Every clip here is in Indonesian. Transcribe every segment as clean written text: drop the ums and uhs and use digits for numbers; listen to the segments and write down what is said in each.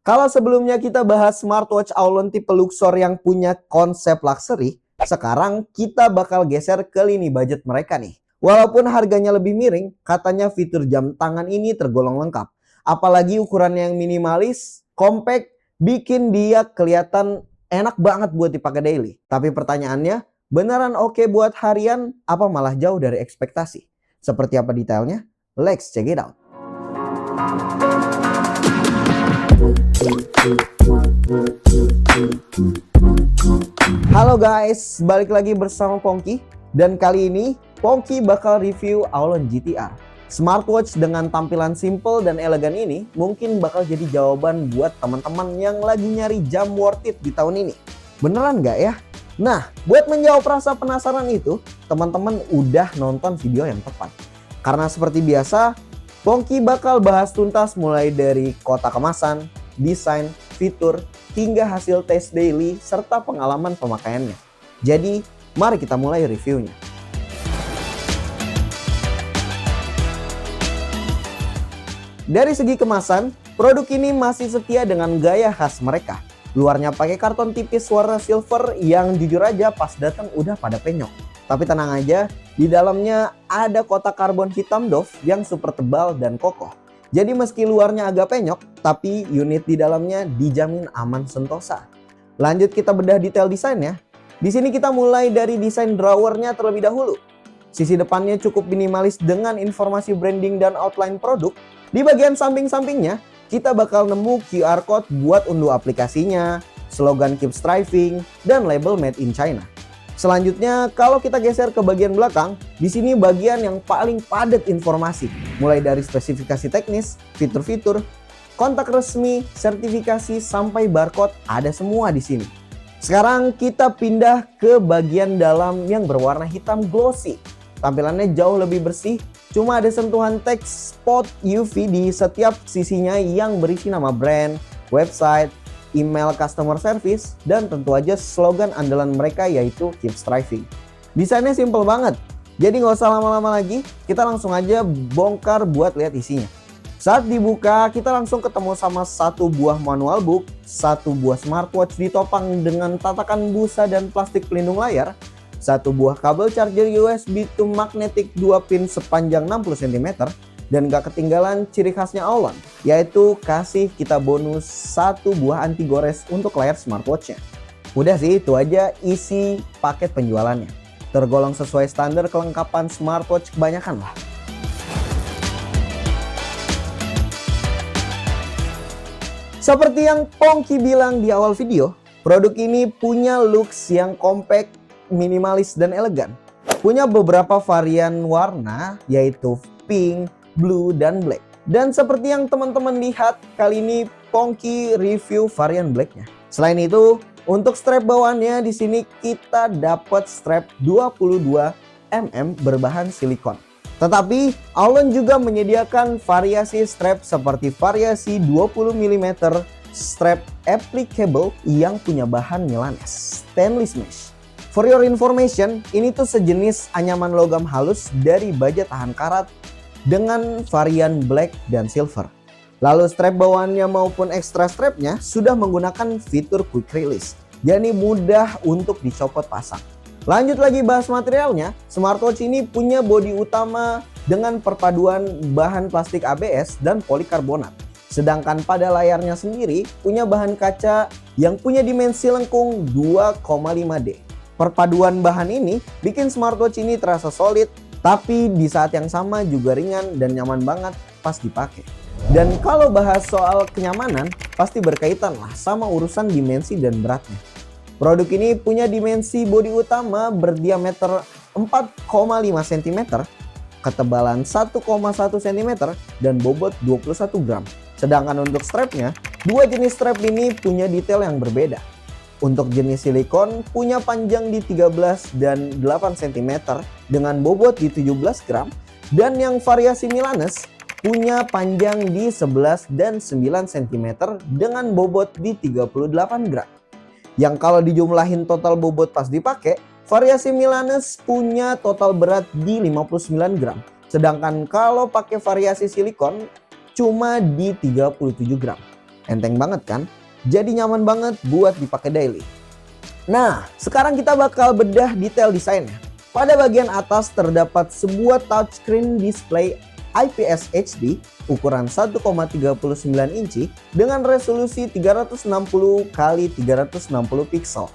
Kalau sebelumnya kita bahas smartwatch Aulon tipe Luxor yang punya konsep luxury, sekarang kita bakal geser ke lini budget mereka nih. Walaupun harganya lebih miring, katanya fitur jam tangan ini tergolong lengkap. Apalagi ukurannya yang minimalis, compact, bikin dia kelihatan enak banget buat dipakai daily. Tapi pertanyaannya, beneran oke buat harian apa malah jauh dari ekspektasi? Seperti apa detailnya? Let's check it out. Halo guys, balik lagi bersama Pongki. Dan kali ini Pongki bakal review Aulon GTR. Smartwatch dengan tampilan simple dan elegan ini mungkin bakal jadi jawaban buat teman-teman yang lagi nyari jam worth it di tahun ini. Beneran nggak ya? Nah, buat menjawab rasa penasaran itu, teman-teman udah nonton video yang tepat. Karena seperti biasa, Pongki bakal bahas tuntas mulai dari kotak kemasan, desain, fitur, hingga hasil tes daily serta pengalaman pemakaiannya. Jadi, mari kita mulai reviewnya. Dari segi kemasan, produk ini masih setia dengan gaya khas mereka. Luarnya pakai karton tipis warna silver yang jujur aja pas datang udah pada penyok. Tapi tenang aja, di dalamnya ada kotak karbon hitam doff yang super tebal dan kokoh. Jadi meski luarnya agak penyok, tapi unit di dalamnya dijamin aman sentosa. Lanjut kita bedah detail desainnya. Di sini kita mulai dari desain drawernya terlebih dahulu. Sisi depannya cukup minimalis dengan informasi branding dan outline produk. Di bagian samping-sampingnya, kita bakal nemu QR code buat unduh aplikasinya, slogan Keep Striving, dan label Made in China. Selanjutnya, kalau kita geser ke bagian belakang, di sini bagian yang paling padat informasi. Mulai dari spesifikasi teknis, fitur-fitur, kontak resmi, sertifikasi, sampai barcode ada semua di sini. Sekarang kita pindah ke bagian dalam yang berwarna hitam glossy. Tampilannya jauh lebih bersih, cuma ada sentuhan teks spot UV di setiap sisinya yang berisi nama brand, website, email customer service, dan tentu aja slogan andalan mereka yaitu Keep Striving. Desainnya simple banget, jadi nggak usah lama-lama lagi, kita langsung aja bongkar buat lihat isinya. Saat dibuka, kita langsung ketemu sama satu buah manual book, satu buah smartwatch ditopang dengan tatakan busa dan plastik pelindung layar, satu buah kabel charger USB to magnetic 2 pin sepanjang 60 cm, dan gak ketinggalan ciri khasnya Aulon, yaitu kasih kita bonus satu buah anti gores untuk layar smartwatchnya. Udah sih, itu aja isi paket penjualannya. Tergolong sesuai standar kelengkapan smartwatch kebanyakan lah. Seperti yang Pongki bilang di awal video, produk ini punya looks yang compact, minimalis, dan elegan. Punya beberapa varian warna, yaitu pink, blue, dan black. Dan seperti yang teman-teman lihat, kali ini Pongki review varian blacknya. Selain itu, untuk strap bawaannya di sini kita dapat strap 22 mm berbahan silikon. Tetapi Aulon juga menyediakan variasi strap seperti variasi 20 mm strap applicable yang punya bahan Milanese stainless mesh. For your information, ini tuh sejenis anyaman logam halus dari baja tahan karat dengan varian black dan silver. Lalu strap bawaannya maupun extra strapnya sudah menggunakan fitur quick release, jadi mudah untuk dicopot pasang. Lanjut lagi bahas materialnya, smartwatch ini punya bodi utama dengan perpaduan bahan plastik ABS dan polikarbonat. Sedangkan pada layarnya sendiri punya bahan kaca yang punya dimensi lengkung 2,5D. Perpaduan bahan ini bikin smartwatch ini terasa solid, tapi di saat yang sama juga ringan dan nyaman banget pas dipakai. Dan kalau bahas soal kenyamanan, pasti berkaitan lah sama urusan dimensi dan beratnya. Produk ini punya dimensi bodi utama berdiameter 4,5 cm, ketebalan 1,1 cm, dan bobot 21 gram. Sedangkan untuk strapnya, dua jenis strap ini punya detail yang berbeda. Untuk jenis silikon punya panjang di 13 dan 8 cm dengan bobot di 17 gram. Dan yang variasi Milanese punya panjang di 11 dan 9 cm dengan bobot di 38 gram. Yang kalau dijumlahin total bobot pas dipakai, variasi Milanese punya total berat di 59 gram. Sedangkan kalau pakai variasi silikon cuma di 37 gram. Enteng banget kan? Jadi nyaman banget buat dipakai daily. Nah, sekarang kita bakal bedah detail desainnya. Pada bagian atas terdapat sebuah touchscreen display IPS HD ukuran 1,39 inci dengan resolusi 360 x 360 pixel.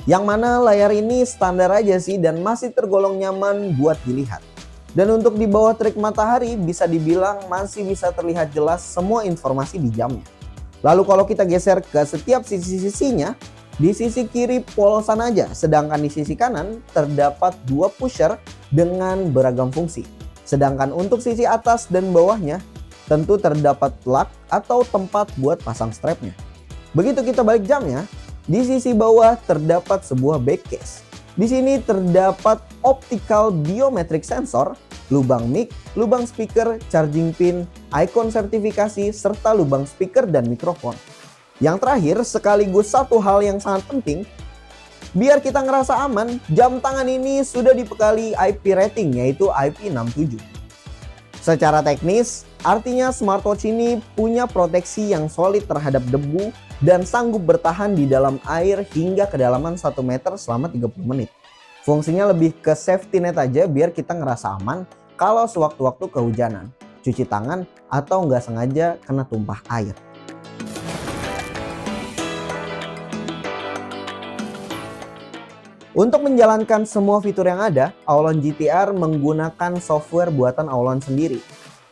Yang mana layar ini standar aja sih dan masih tergolong nyaman buat dilihat. Dan untuk di bawah terik matahari bisa dibilang masih bisa terlihat jelas semua informasi di jamnya. Lalu kalau kita geser ke setiap sisi-sisinya, di sisi kiri polosan aja, sedangkan di sisi kanan terdapat dua pusher dengan beragam fungsi. Sedangkan untuk sisi atas dan bawahnya tentu terdapat plug atau tempat buat pasang strapnya. Begitu kita balik jamnya, di sisi bawah terdapat sebuah back case. Di sini terdapat optical biometric sensor, lubang mic, lubang speaker, charging pin, icon sertifikasi, serta lubang speaker dan mikrofon. Yang terakhir sekaligus satu hal yang sangat penting, biar kita ngerasa aman, jam tangan ini sudah dibekali IP rating yaitu IP67. Secara teknis, artinya smartwatch ini punya proteksi yang solid terhadap debu dan sanggup bertahan di dalam air hingga kedalaman 1 meter selama 30 menit. Fungsinya lebih ke safety net aja biar kita ngerasa aman kalau sewaktu-waktu kehujanan, cuci tangan, atau nggak sengaja kena tumpah air. Untuk menjalankan semua fitur yang ada, Aulon GTR menggunakan software buatan Aulon sendiri.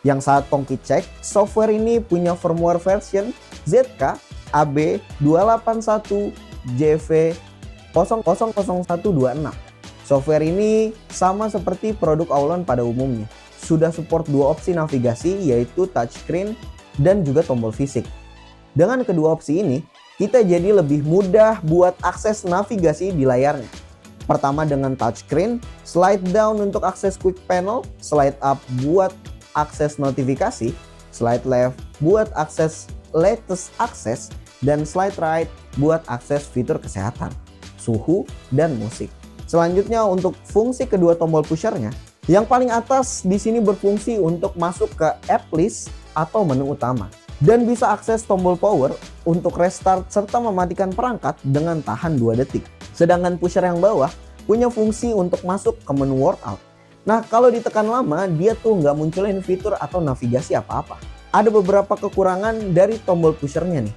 Yang saat Pongki cek, software ini punya firmware version ZK AB281JV00126. Software ini sama seperti produk Aulon pada umumnya. Sudah support dua opsi navigasi yaitu touchscreen dan juga tombol fisik. Dengan kedua opsi ini, kita jadi lebih mudah buat akses navigasi di layarnya. Pertama dengan touchscreen, slide down untuk akses quick panel, slide up buat akses notifikasi, slide left buat akses latest access, dan slide right buat akses fitur kesehatan, suhu, dan musik. Selanjutnya untuk fungsi kedua tombol pushernya, yang paling atas di sini berfungsi untuk masuk ke app list atau menu utama. Dan bisa akses tombol power untuk restart serta mematikan perangkat dengan tahan 2 detik. Sedangkan pusher yang bawah punya fungsi untuk masuk ke menu workout. Nah kalau ditekan lama dia tuh nggak munculin fitur atau navigasi apa-apa. Ada beberapa kekurangan dari tombol pushernya nih.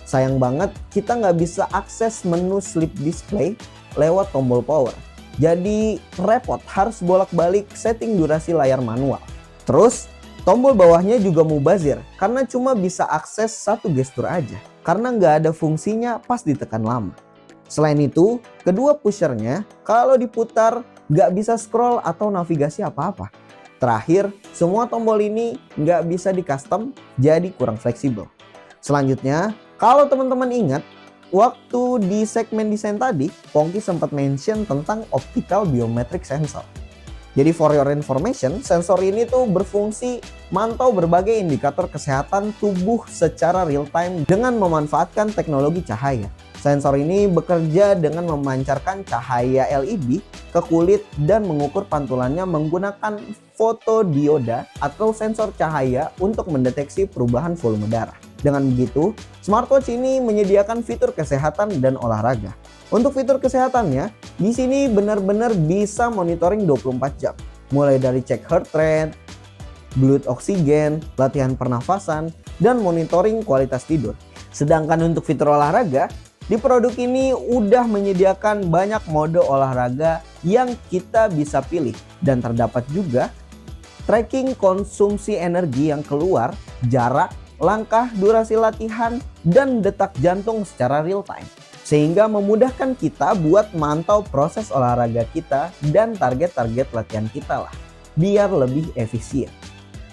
Sayang banget kita nggak bisa akses menu sleep display lewat tombol power. Jadi repot harus bolak-balik setting durasi layar manual. Terus tombol bawahnya juga mubazir karena cuma bisa akses satu gestur aja. Karena nggak ada fungsinya pas ditekan lama. Selain itu, kedua pushernya kalau diputar nggak bisa scroll atau navigasi apa-apa. Terakhir, semua tombol ini nggak bisa di custom jadi kurang fleksibel. Selanjutnya, kalau teman-teman ingat, waktu di segmen desain tadi, Pongki sempat mention tentang optical biometric sensor. Jadi for your information, sensor ini tuh berfungsi mantau berbagai indikator kesehatan tubuh secara real time dengan memanfaatkan teknologi cahaya. Sensor ini bekerja dengan memancarkan cahaya LED ke kulit dan mengukur pantulannya menggunakan fotodioda atau sensor cahaya untuk mendeteksi perubahan volume darah. Dengan begitu, smartwatch ini menyediakan fitur kesehatan dan olahraga. Untuk fitur kesehatannya, di sini benar-benar bisa monitoring 24 jam. Mulai dari cek heart rate, blood oksigen, latihan pernafasan, dan monitoring kualitas tidur. Sedangkan untuk fitur olahraga, di produk ini udah menyediakan banyak mode olahraga yang kita bisa pilih. Dan terdapat juga tracking konsumsi energi yang keluar, jarak, langkah, durasi latihan, dan detak jantung secara real time. Sehingga memudahkan kita buat mantau proses olahraga kita dan target-target latihan kita lah. Biar lebih efisien.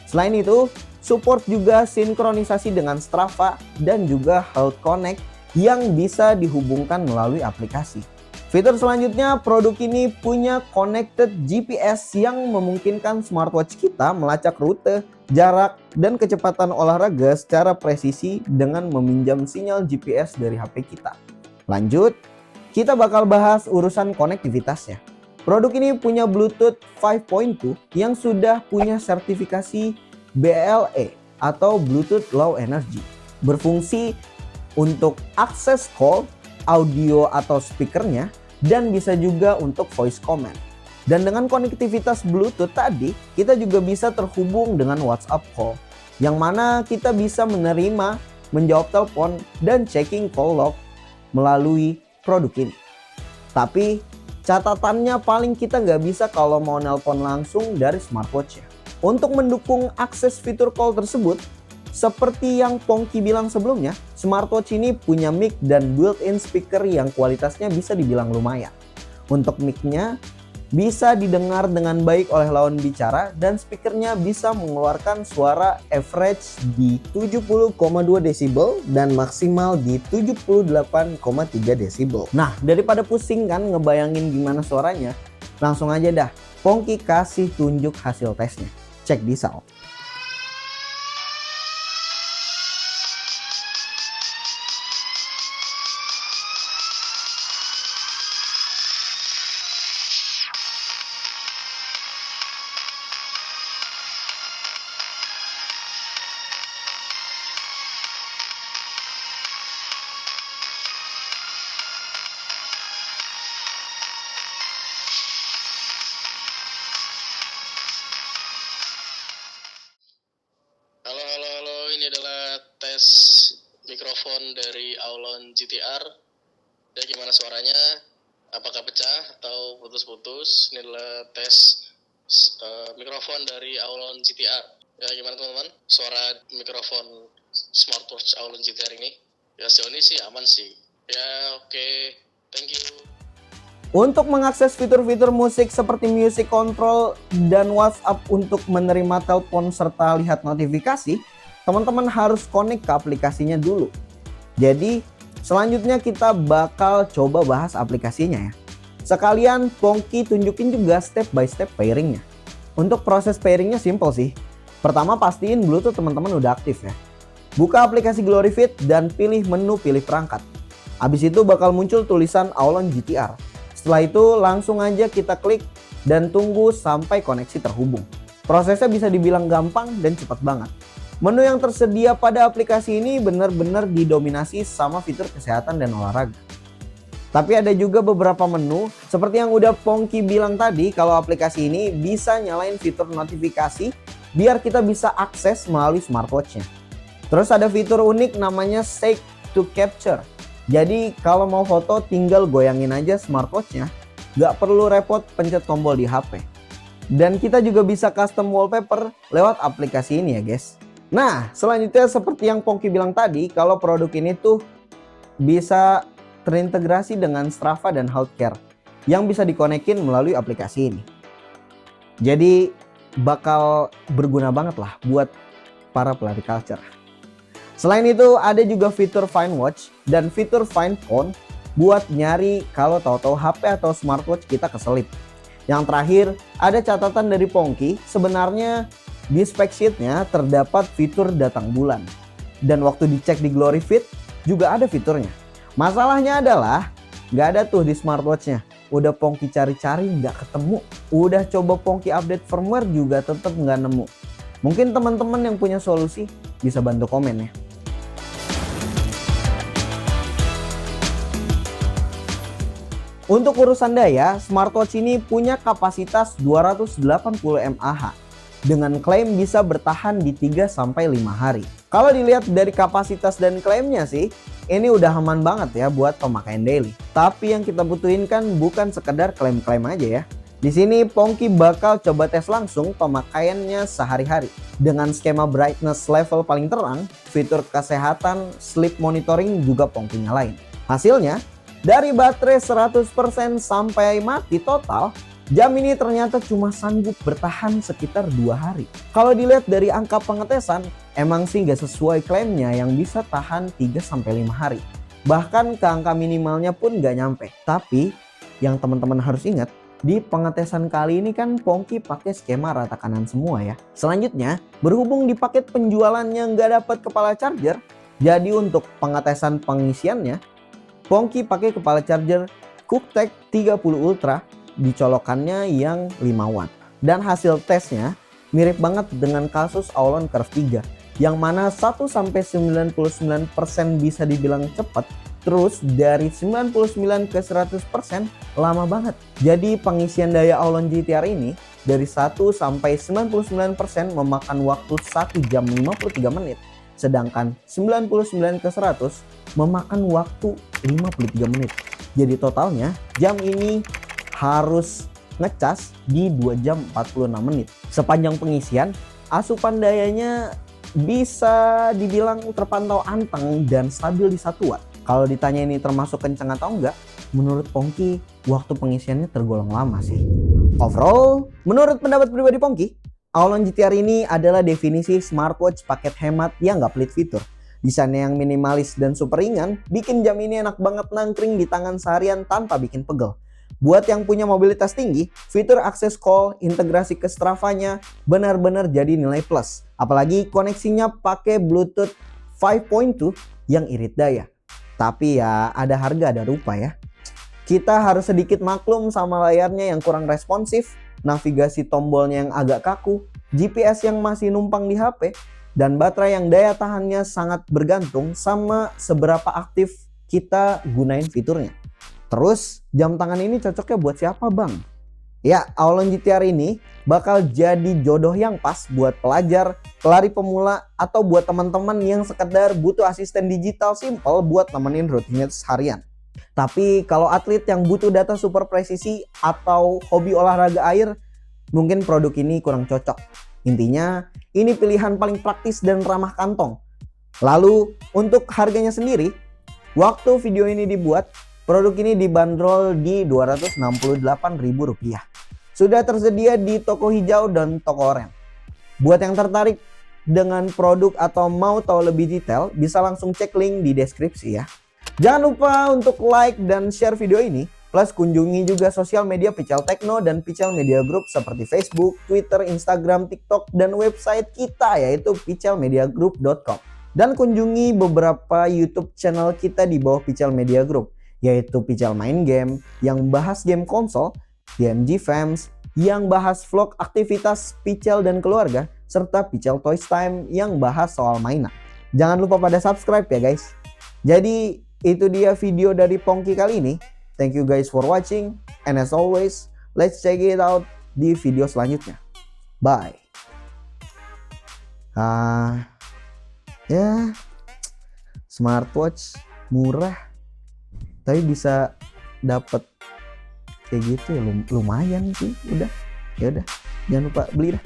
Selain itu, support juga sinkronisasi dengan Strava dan juga Health Connect yang bisa dihubungkan melalui aplikasi. Fitur selanjutnya, produk ini punya connected GPS yang memungkinkan smartwatch kita melacak rute, jarak, dan kecepatan olahraga secara presisi dengan meminjam sinyal GPS dari HP kita. Lanjut, kita bakal bahas urusan konektivitasnya. Produk ini punya Bluetooth 5.2 yang sudah punya sertifikasi BLE atau Bluetooth Low Energy. Berfungsi untuk akses call, audio atau speakernya, dan bisa juga untuk voice command. Dan dengan konektivitas Bluetooth tadi, kita juga bisa terhubung dengan WhatsApp call, yang mana kita bisa menerima, menjawab telepon, dan checking call log melalui produk ini. Tapi catatannya paling kita nggak bisa kalau mau nelpon langsung dari smartwatch ya. Untuk mendukung akses fitur call tersebut, seperti yang Pongki bilang sebelumnya, smartwatch ini punya mic dan built-in speaker yang kualitasnya bisa dibilang lumayan. Untuk mic-nya bisa didengar dengan baik oleh lawan bicara dan speakernya bisa mengeluarkan suara average di 70,2 desibel dan maksimal di 78,3 desibel. Nah, daripada pusing kan ngebayangin gimana suaranya, langsung aja dah Pongki kasih tunjuk hasil tesnya. Cek di sound. Halo, ini adalah tes mikrofon dari Aulon GTR. Ya, gimana suaranya? Apakah pecah atau putus-putus? Ini adalah tes mikrofon dari Aulon GTR. Ya, gimana teman-teman? Suara mikrofon smartwatch Aulon GTR ini? Ya, sejauh ini sih aman sih. Ya, oke. Thank you. Untuk mengakses fitur-fitur musik seperti music control dan WhatsApp untuk menerima telepon serta lihat notifikasi, teman-teman harus connect ke aplikasinya dulu. Jadi selanjutnya kita bakal coba bahas aplikasinya ya. Sekalian Pongki tunjukin juga step by step pairingnya. Untuk proses pairingnya simple sih. Pertama pastiin Bluetooth teman-teman udah aktif ya. Buka aplikasi GloryFit dan pilih menu pilih perangkat. Habis itu bakal muncul tulisan Aulon GTR. Setelah itu langsung aja kita klik dan tunggu sampai koneksi terhubung. Prosesnya bisa dibilang gampang dan cepat banget. Menu yang tersedia pada aplikasi ini benar-benar didominasi sama fitur kesehatan dan olahraga. Tapi ada juga beberapa menu seperti yang udah Pongki bilang tadi, kalau aplikasi ini bisa nyalain fitur notifikasi biar kita bisa akses melalui smartwatch-nya. Terus ada fitur unik namanya Shake to Capture. Jadi kalau mau foto tinggal goyangin aja smartwatch-nya, gak perlu repot pencet tombol di HP. Dan kita juga bisa custom wallpaper lewat aplikasi ini ya guys. Nah selanjutnya seperti yang Pongki bilang tadi, kalau produk ini tuh bisa terintegrasi dengan Strava dan Healthcare yang bisa dikonekin melalui aplikasi ini. Jadi bakal berguna banget lah buat para pelari culture. Selain itu ada juga fitur Find Watch dan fitur Find Phone buat nyari kalau tahu-tahu HP atau smartwatch kita keselip. Yang terakhir ada catatan dari Pongki, sebenarnya di spec sheetnya terdapat fitur datang bulan. Dan waktu dicek di GloryFit juga ada fiturnya. Masalahnya adalah nggak ada tuh di smartwatchnya. Udah Pongki cari-cari nggak ketemu. Udah coba Pongki update firmware juga tetap nggak nemu. Mungkin teman-teman yang punya solusi bisa bantu komen ya. Untuk urusan daya, smartwatch ini punya kapasitas 280 mAh dengan klaim bisa bertahan di 3-5 hari. Kalau dilihat dari kapasitas dan klaimnya sih, ini udah aman banget ya buat pemakaian daily. Tapi yang kita butuhin kan bukan sekedar klaim-klaim aja ya. Di sini Pongki bakal coba tes langsung pemakaiannya sehari-hari dengan skema brightness level paling terang, fitur kesehatan, sleep monitoring juga Pongki nyalain. Hasilnya, dari baterai 100% sampai mati total, jam ini ternyata cuma sanggup bertahan sekitar 2 hari. Kalau dilihat dari angka pengetesan, emang sih nggak sesuai klaimnya yang bisa tahan 3-5 hari. Bahkan ke angka minimalnya pun nggak nyampe. Tapi yang teman-teman harus ingat, di pengetesan kali ini kan Pongki pakai skema rata kanan semua ya. Selanjutnya, berhubung di paket penjualannya nggak dapat kepala charger, jadi untuk pengetesan pengisiannya, Pongki pakai kepala charger Cooktech 30 Ultra dicolokannya yang 5 watt. Dan hasil tesnya mirip banget dengan kasus Aulon Curve 3 yang mana 1-99% bisa dibilang cepat, terus dari 99 ke 100% lama banget. Jadi pengisian daya Aulon GTR ini dari 1-99% memakan waktu 1 jam 53 menit. Sedangkan 99 ke 100 memakan waktu 53 menit. Jadi totalnya jam ini harus ngecas di 2 jam 46 menit. Sepanjang pengisian, asupan dayanya bisa dibilang terpantau anteng dan stabil di 1 watt. Kalau ditanya ini termasuk kencang atau enggak, menurut Pongki waktu pengisiannya tergolong lama sih. Overall, menurut pendapat pribadi Pongki, Aulon GTR ini adalah definisi smartwatch paket hemat yang gak pelit fitur. Desainnya yang minimalis dan super ringan bikin jam ini enak banget nangkring di tangan seharian tanpa bikin pegel. Buat yang punya mobilitas tinggi, fitur akses call, integrasi ke Strava-nya benar-benar jadi nilai plus. Apalagi koneksinya pakai Bluetooth 5.2 yang irit daya. Tapi ya ada harga ada rupa ya. Kita harus sedikit maklum sama layarnya yang kurang responsif, navigasi tombolnya yang agak kaku, GPS yang masih numpang di HP, dan baterai yang daya tahannya sangat bergantung sama seberapa aktif kita gunain fiturnya. Terus jam tangan ini cocoknya buat siapa bang? Ya, Aulon GTR ini bakal jadi jodoh yang pas buat pelajar, pelari pemula, atau buat teman-teman yang sekedar butuh asisten digital simple buat nemenin rutinitas harian. Tapi kalau atlet yang butuh data super presisi atau hobi olahraga air, mungkin produk ini kurang cocok. Intinya, ini pilihan paling praktis dan ramah kantong. Lalu, untuk harganya sendiri, waktu video ini dibuat, produk ini dibanderol di Rp268.000. Sudah tersedia di toko hijau dan toko oranye. Buat yang tertarik dengan produk atau mau tahu lebih detail, bisa langsung cek link di deskripsi ya. Jangan lupa untuk like dan share video ini, plus kunjungi juga sosial media Pical Tekno dan Pical Media Group seperti Facebook, Twitter, Instagram, TikTok, dan website kita yaitu picalmediagroup.com. Dan kunjungi beberapa YouTube channel kita di bawah Pical Media Group, yaitu Pical Main Game yang bahas game konsol, DMG Fams yang bahas vlog aktivitas Pical dan keluarga, serta Pical Toys Time yang bahas soal mainan. Jangan lupa pada subscribe ya guys. Jadi itu dia video dari Pongki kali ini. Thank you guys for watching, and as always, let's check it out di video selanjutnya. Bye. Ya, smartwatch murah, tapi bisa dapat kayak gitu ya lumayan sih. Ya udah, jangan lupa beli dah.